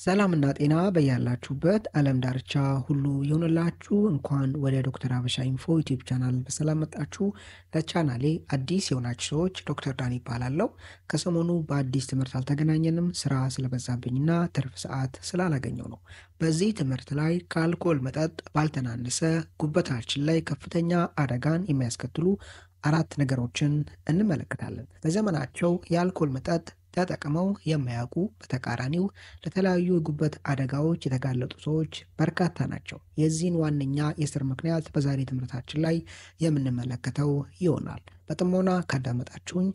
ሰላምና ጤና በያላችሁበት ዓለም ዳርቻ ሁሉ ይሁንላችሁ። እንኳን ወደ ዶክተር አበሻ ኢንፎ ዩቲዩብ ቻናል በሰላም መጣችሁ። ለቻናሌ አዲስ የሆናችሁ ሰዎች ዶክተር ዳን ይባላለሁ። ከሰሞኑ በአዲስ ትምህርት አልተገናኘንም፣ ስራ ስለበዛብኝና ትርፍ ሰዓት ስላላገኘው ነው። በዚህ ትምህርት ላይ ከአልኮል መጠጥ ባልተናነሰ ጉበታችን ላይ ከፍተኛ አደጋን የሚያስከትሉ 4 ነገሮችን እንመለከታለን። በዘመናቸው የአልኮል መጠጥ ተጠቅመው የማያውቁ በተቃራኒው ለተለያዩ የጉበት አደጋዎች የተጋለጡ ሰዎች በርካታ ናቸው። የዚህን ዋነኛ የስር ምክንያት በዛሬ ትምህርታችን ላይ የምንመለከተው ይሆናል። በጥሞና ካዳመጣችሁኝ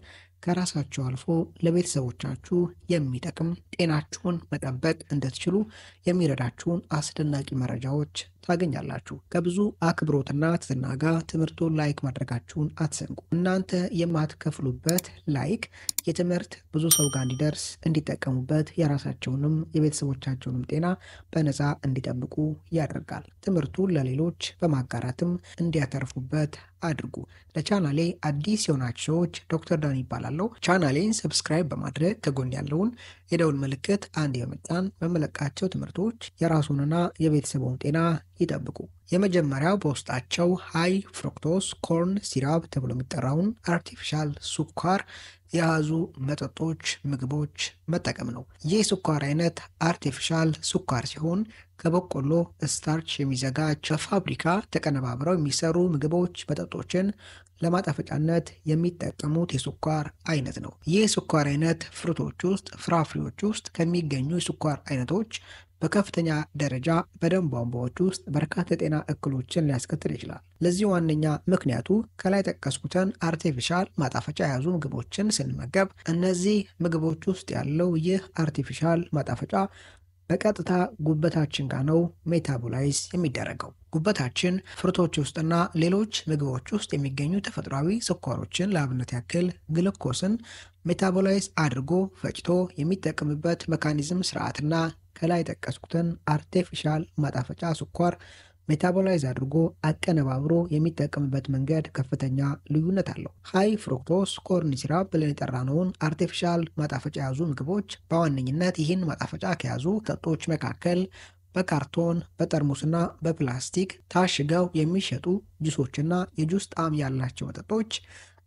ከራሳችሁ አልፎ ለቤተሰቦቻችሁ የሚጠቅም ጤናችሁን መጠበቅ እንድትችሉ የሚረዳችሁን አስደናቂ መረጃዎች ታገኛላችሁ። ከብዙ አክብሮትና ትህትና ጋር ትምህርቱን ላይክ ማድረጋችሁን አትዘንጉ። እናንተ የማትከፍሉበት ላይክ የትምህርት ብዙ ሰው ጋር እንዲደርስ እንዲጠቀሙበት፣ የራሳቸውንም የቤተሰቦቻቸውንም ጤና በነፃ እንዲጠብቁ ያደርጋል። ትምህርቱን ለሌሎች በማጋራትም እንዲያተርፉበት አድርጉ። ለቻናሌ አዲስ የሆናችሁ ሰዎች ዶክተር ዳን ይባላለሁ። ቻናሌን ሰብስክራይብ በማድረግ ከጎን ያለውን የደውል ምልክት አንድ በመጫን በመለቃቸው ትምህርቶች የራሱንና የቤተሰቡን ጤና ይጠብቁ። የመጀመሪያው በውስጣቸው ሃይ ፍሩክቶስ ኮርን ሲራፕ ተብሎ የሚጠራውን አርቲፊሻል ስኳር የያዙ መጠጦች፣ ምግቦች መጠቀም ነው። ይህ ስኳር አይነት አርቲፊሻል ስኳር ሲሆን ከበቆሎ ስታርች የሚዘጋጅ በፋብሪካ ተቀነባብረው የሚሰሩ ምግቦች፣ መጠጦችን ለማጣፈጫነት የሚጠቀሙት የስኳር አይነት ነው። ይህ ስኳር አይነት ፍሩቶች ውስጥ፣ ፍራፍሬዎች ውስጥ ከሚገኙ የስኳር አይነቶች በከፍተኛ ደረጃ በደም ቧንቧዎች ውስጥ በርካታ የጤና እክሎችን ሊያስከትል ይችላል። ለዚህ ዋነኛ ምክንያቱ ከላይ ጠቀስኩትን አርቲፊሻል ማጣፈጫ የያዙ ምግቦችን ስንመገብ እነዚህ ምግቦች ውስጥ ያለው ይህ አርቲፊሻል ማጣፈጫ በቀጥታ ጉበታችን ጋር ነው ሜታቦላይዝ የሚደረገው። ጉበታችን ፍሩቶች ውስጥና ሌሎች ምግቦች ውስጥ የሚገኙ ተፈጥሯዊ ስኳሮችን ለአብነት ያክል ግሉኮስን ሜታቦላይዝ አድርጎ ፈጭቶ የሚጠቀምበት ሜካኒዝም ስርዓትና ከላይ ጠቀስኩትን አርቲፊሻል ማጣፈጫ ስኳር ሜታቦላይዝ አድርጎ አቀነባብሮ የሚጠቀምበት መንገድ ከፍተኛ ልዩነት አለው። ሃይ ፍሩክቶስ ኮርን ሲራፕ ብለን የጠራነውን አርቲፊሻል ማጣፈጫ የያዙ ምግቦች በዋነኝነት ይህን ማጣፈጫ ከያዙ መጠጦች መካከል በካርቶን፣ በጠርሙስና በፕላስቲክ ታሽገው የሚሸጡ ጁሶችና የጁስ ጣዕም ያላቸው መጠጦች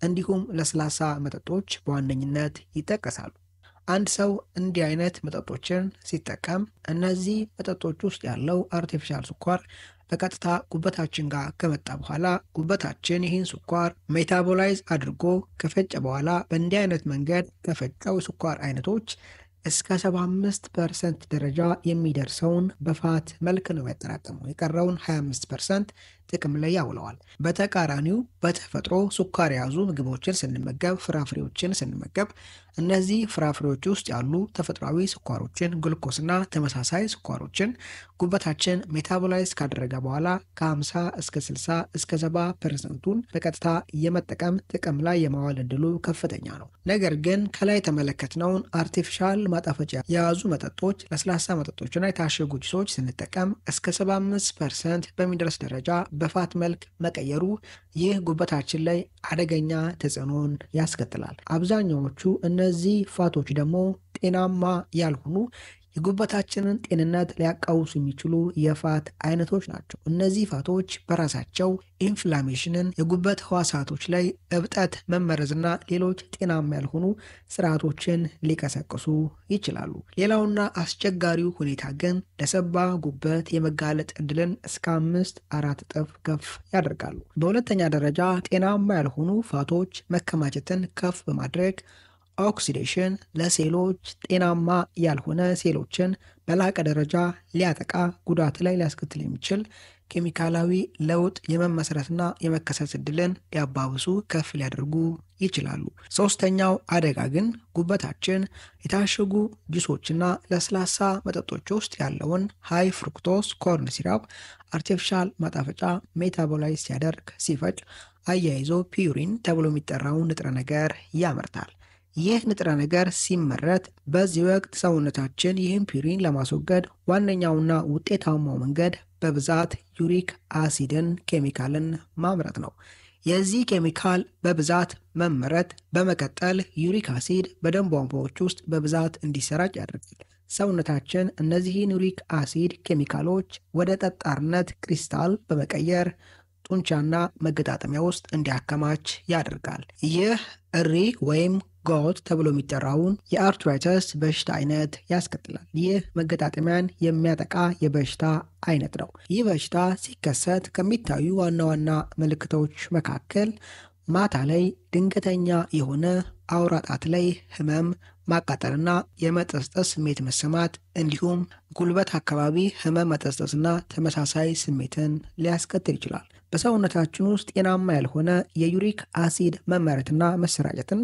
እንዲሁም ለስላሳ መጠጦች በዋነኝነት ይጠቀሳሉ። አንድ ሰው እንዲህ አይነት መጠጦችን ሲጠቀም እነዚህ መጠጦች ውስጥ ያለው አርቲፊሻል ስኳር በቀጥታ ጉበታችን ጋር ከመጣ በኋላ ጉበታችን ይህን ስኳር ሜታቦላይዝ አድርጎ ከፈጨ በኋላ በእንዲህ አይነት መንገድ ከፈጨው ስኳር አይነቶች እስከ 75% ደረጃ የሚደርሰውን በፋት መልክ ነው ያጠራቀመው። የቀረውን 25% ጥቅም ላይ ያውለዋል። በተቃራኒው በተፈጥሮ ስኳር የያዙ ምግቦችን ስንመገብ፣ ፍራፍሬዎችን ስንመገብ እነዚህ ፍራፍሬዎች ውስጥ ያሉ ተፈጥሯዊ ስኳሮችን ግሉኮስና ተመሳሳይ ስኳሮችን ጉበታችን ሜታቦላይዝ ካደረገ በኋላ ከ50 እስከ 60 እስከ 70%ን በቀጥታ የመጠቀም ጥቅም ላይ የማዋል እድሉ ከፍተኛ ነው። ነገር ግን ከላይ የተመለከትነውን አርቲፊሻል ማጣፈጫ የያዙ መጠጦች፣ ለስላሳ መጠጦችና የታሸጉ ጁሶች ስንጠቀም እስከ 75% በሚደርስ ደረጃ በፋት መልክ መቀየሩ ይህ ጉበታችን ላይ አደገኛ ተጽዕኖን ያስከትላል። አብዛኛዎቹ እነዚህ ፋቶች ደግሞ ጤናማ ያልሆኑ የጉበታችንን ጤንነት ሊያቃውሱ የሚችሉ የፋት አይነቶች ናቸው። እነዚህ ፋቶች በራሳቸው ኢንፍላሜሽንን፣ የጉበት ህዋሳቶች ላይ እብጠት፣ መመረዝና ሌሎች ጤናማ ያልሆኑ ስርዓቶችን ሊቀሰቅሱ ይችላሉ። ሌላውና አስቸጋሪው ሁኔታ ግን ለሰባ ጉበት የመጋለጥ እድልን እስከ 5-4 እጥፍ ከፍ ያደርጋሉ። በሁለተኛ ደረጃ ጤናማ ያልሆኑ ፋቶች መከማቸትን ከፍ በማድረግ ኦክሲዴሽን ለሴሎች ጤናማ ያልሆነ ሴሎችን በላቀ ደረጃ ሊያጠቃ ጉዳት ላይ ሊያስከትል የሚችል ኬሚካላዊ ለውጥ የመመስረትና የመከሰት እድልን ሊያባብሱ ከፍ ሊያደርጉ ይችላሉ። ሶስተኛው አደጋ ግን ጉበታችን የታሸጉ ጁሶችና ለስላሳ መጠጦች ውስጥ ያለውን ሃይ ፍሩክቶስ ኮርን ሲራፕ አርቲፊሻል ማጣፈጫ ሜታቦላይዝ ሲያደርግ ሲፈጭ አያይዞ ፒዩሪን ተብሎ የሚጠራውን ንጥረ ነገር ያመርታል። ይህ ንጥረ ነገር ሲመረት በዚህ ወቅት ሰውነታችን ይህን ፒዩሪን ለማስወገድ ዋነኛውና ውጤታማው መንገድ በብዛት ዩሪክ አሲድን ኬሚካልን ማምረት ነው። የዚህ ኬሚካል በብዛት መመረት በመቀጠል ዩሪክ አሲድ በደም ቧንቧዎች ውስጥ በብዛት እንዲሰራጭ ያደርጋል። ሰውነታችን እነዚህን ዩሪክ አሲድ ኬሚካሎች ወደ ጠጣርነት ክሪስታል በመቀየር ጡንቻና መገጣጠሚያ ውስጥ እንዲያከማች ያደርጋል። ይህ እሪ ወይም ጎት ተብሎ የሚጠራውን የአርትራይተስ በሽታ አይነት ያስከትላል። ይህ መገጣጠሚያን የሚያጠቃ የበሽታ አይነት ነው። ይህ በሽታ ሲከሰት ከሚታዩ ዋና ዋና ምልክቶች መካከል ማታ ላይ ድንገተኛ የሆነ አውራ ጣት ላይ ህመም፣ ማቃጠልና የመጠስጠስ ስሜት መሰማት እንዲሁም ጉልበት አካባቢ ህመም፣ መጠስጠስና ተመሳሳይ ስሜትን ሊያስከትል ይችላል። በሰውነታችን ውስጥ ጤናማ ያልሆነ የዩሪክ አሲድ መመረትና መሰራጨትን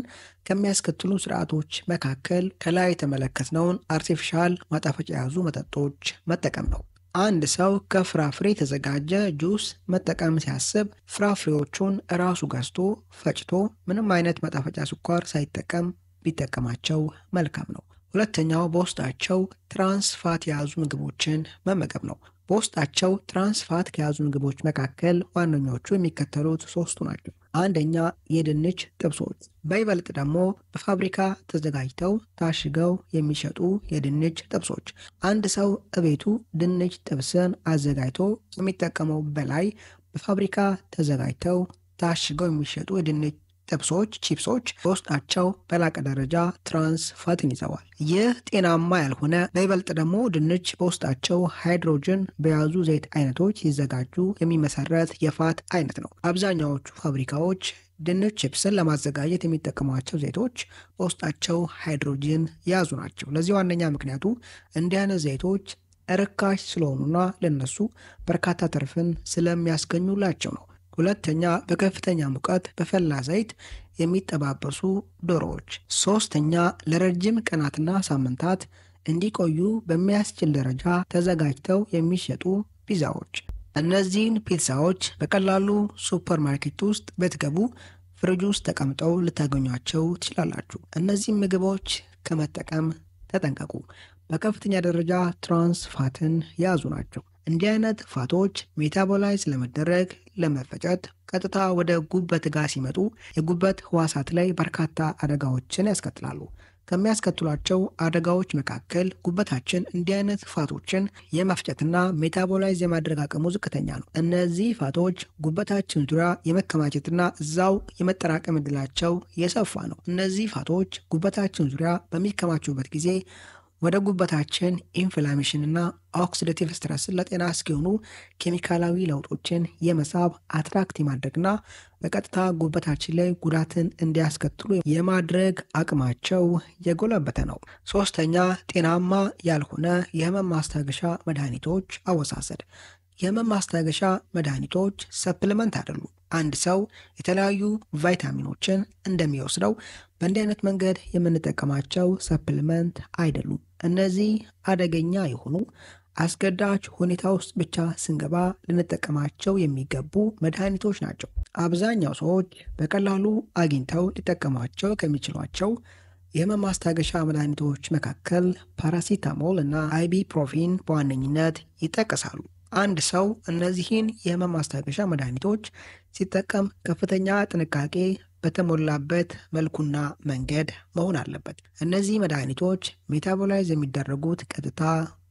ከሚያስከትሉ ስርዓቶች መካከል ከላይ የተመለከትነውን አርቲፊሻል ማጣፈጫ የያዙ መጠጦች መጠቀም ነው። አንድ ሰው ከፍራፍሬ የተዘጋጀ ጁስ መጠቀም ሲያስብ ፍራፍሬዎቹን ራሱ ገዝቶ ፈጭቶ ምንም አይነት ማጣፈጫ ስኳር ሳይጠቀም ቢጠቀማቸው መልካም ነው። ሁለተኛው በውስጣቸው ትራንስፋት የያዙ ምግቦችን መመገብ ነው። በውስጣቸው ትራንስፋት ከያዙ ምግቦች መካከል ዋነኞቹ የሚከተሉት ሶስቱ ናቸው። አንደኛ የድንች ጥብሶች፣ በይበልጥ ደግሞ በፋብሪካ ተዘጋጅተው ታሽገው የሚሸጡ የድንች ጥብሶች። አንድ ሰው እቤቱ ድንች ጥብስን አዘጋጅቶ የሚጠቀመው በላይ በፋብሪካ ተዘጋጅተው ታሽገው የሚሸጡ የድንች ጥብሶች፣ ቺፕሶች በውስጣቸው በላቀ ደረጃ ትራንስ ፋትን ይዘዋል። ይህ ጤናማ ያልሆነ በይበልጥ ደግሞ ድንች በውስጣቸው ሃይድሮጅን በያዙ ዘይት አይነቶች ሲዘጋጁ የሚመሰረት የፋት አይነት ነው። አብዛኛዎቹ ፋብሪካዎች ድንች ቺፕስን ለማዘጋጀት የሚጠቀሟቸው ዘይቶች በውስጣቸው ሃይድሮጅን የያዙ ናቸው። ለዚህ ዋነኛ ምክንያቱ እንዲህ አይነት ዘይቶች ርካሽ ስለሆኑና ለነሱ በርካታ ትርፍን ስለሚያስገኙላቸው ነው። ሁለተኛ በከፍተኛ ሙቀት በፈላ ዘይት የሚጠባበሱ ዶሮዎች። ሶስተኛ ለረጅም ቀናትና ሳምንታት እንዲቆዩ በሚያስችል ደረጃ ተዘጋጅተው የሚሸጡ ፒዛዎች። እነዚህን ፒዛዎች በቀላሉ ሱፐርማርኬት ውስጥ ብትገቡ ፍሪጅ ውስጥ ተቀምጠው ልታገኟቸው ትችላላችሁ። እነዚህን ምግቦች ከመጠቀም ተጠንቀቁ። በከፍተኛ ደረጃ ትራንስ ፋትን የያዙ ናቸው። እንዲህ አይነት ፋቶች ሜታቦላይዝ ለመደረግ ለመፈጨት ቀጥታ ወደ ጉበት ጋር ሲመጡ የጉበት ህዋሳት ላይ በርካታ አደጋዎችን ያስከትላሉ። ከሚያስከትሏቸው አደጋዎች መካከል ጉበታችን እንዲህ አይነት ፋቶችን የመፍጨትና ሜታቦላይዝ የማድረግ አቅሙ ዝቅተኛ ነው። እነዚህ ፋቶች ጉበታችን ዙሪያ የመከማቸትና እዛው የመጠራቀም ዕድላቸው የሰፋ ነው። እነዚህ ፋቶች ጉበታችን ዙሪያ በሚከማቹበት ጊዜ ወደ ጉበታችን ኢንፍላሜሽንና ኦክሲዳቲቭ ስትረስን ለጤና እስኪሆኑ ኬሚካላዊ ለውጦችን የመሳብ አትራክት የማድረግና በቀጥታ ጉበታችን ላይ ጉዳትን እንዲያስከትሉ የማድረግ አቅማቸው የጎለበተ ነው። ሶስተኛ ጤናማ ያልሆነ የህመም ማስታገሻ መድኃኒቶች አወሳሰድ። የህመም ማስታገሻ መድኃኒቶች ሰፕሊመንት አይደሉም። አንድ ሰው የተለያዩ ቫይታሚኖችን እንደሚወስደው በእንዲህ አይነት መንገድ የምንጠቀማቸው ሰፕሊመንት አይደሉም። እነዚህ አደገኛ የሆኑ አስገዳጅ ሁኔታ ውስጥ ብቻ ስንገባ ልንጠቀማቸው የሚገቡ መድኃኒቶች ናቸው። አብዛኛው ሰዎች በቀላሉ አግኝተው ሊጠቀሟቸው ከሚችሏቸው የህመም ማስታገሻ መድኃኒቶች መካከል ፓራሲታሞል እና አይቢፕሮፊን በዋነኝነት ይጠቀሳሉ። አንድ ሰው እነዚህን የህመም ማስታገሻ መድኃኒቶች ሲጠቀም ከፍተኛ ጥንቃቄ በተሞላበት መልኩና መንገድ መሆን አለበት። እነዚህ መድኃኒቶች ሜታቦላይዝ የሚደረጉት ቀጥታ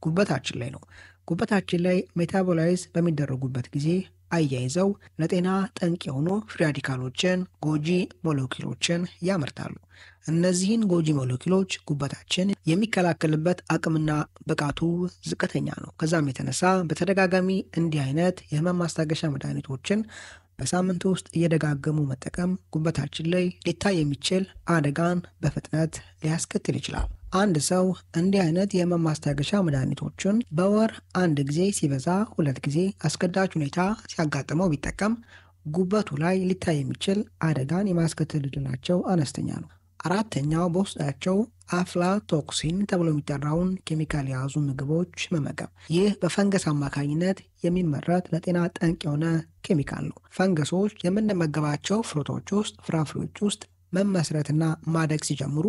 ጉበታችን ላይ ነው። ጉበታችን ላይ ሜታቦላይዝ በሚደረጉበት ጊዜ አያይዘው ለጤና ጠንቅ የሆኑ ፍሪ ራዲካሎችን፣ ጎጂ ሞለኪውሎችን ያመርታሉ። እነዚህን ጎጂ ሞለኪውሎች ጉበታችን የሚከላከልበት አቅምና ብቃቱ ዝቅተኛ ነው። ከዛም የተነሳ በተደጋጋሚ እንዲህ አይነት የህመም ማስታገሻ መድኃኒቶችን በሳምንት ውስጥ እየደጋገሙ መጠቀም ጉበታችን ላይ ሊታይ የሚችል አደጋን በፍጥነት ሊያስከትል ይችላል። አንድ ሰው እንዲህ አይነት የህመም ማስታገሻ መድኃኒቶችን በወር አንድ ጊዜ ሲበዛ 2 ጊዜ አስገዳጅ ሁኔታ ሲያጋጥመው ቢጠቀም ጉበቱ ላይ ሊታይ የሚችል አደጋን የማስከተል ዕድላቸው አነስተኛ ነው። አራተኛው በውስጣቸው አፍላቶክሲን ተብሎ የሚጠራውን ኬሚካል የያዙ ምግቦች መመገብ። ይህ በፈንገስ አማካኝነት የሚመረት ለጤና ጠንቅ የሆነ ኬሚካል ነው። ፈንገሶች የምንመገባቸው ፍሩቶች ውስጥ፣ ፍራፍሬዎች ውስጥ መመስረትና ማደግ ሲጀምሩ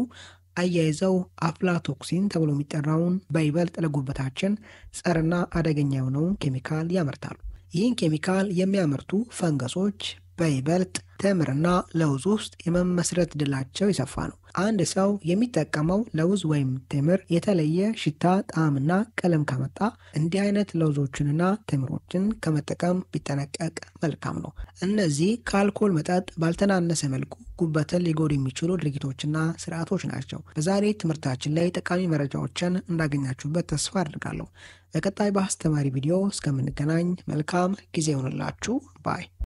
አያይዘው አፍላቶክሲን ተብሎ የሚጠራውን በይበልጥ ለጉበታችን ጸርና አደገኛ የሆነውን ኬሚካል ያመርታሉ። ይህን ኬሚካል የሚያመርቱ ፈንገሶች በይበልጥ ተምርና ለውዝ ውስጥ የመመስረት ዕድላቸው የሰፋ ነው። አንድ ሰው የሚጠቀመው ለውዝ ወይም ተምር የተለየ ሽታ፣ ጣዕምና ቀለም ካመጣ እንዲህ አይነት ለውዞችንና ተምሮችን ከመጠቀም ቢጠነቀቅ መልካም ነው። እነዚህ ከአልኮል መጠጥ ባልተናነሰ መልኩ ጉበትን ሊጎዱ የሚችሉ ድርጊቶችና ስርዓቶች ናቸው። በዛሬ ትምህርታችን ላይ ጠቃሚ መረጃዎችን እንዳገኛችሁበት ተስፋ አድርጋለሁ። በቀጣይ በአስተማሪ ቪዲዮ እስከምንገናኝ መልካም ጊዜ ይሆንላችሁ ባይ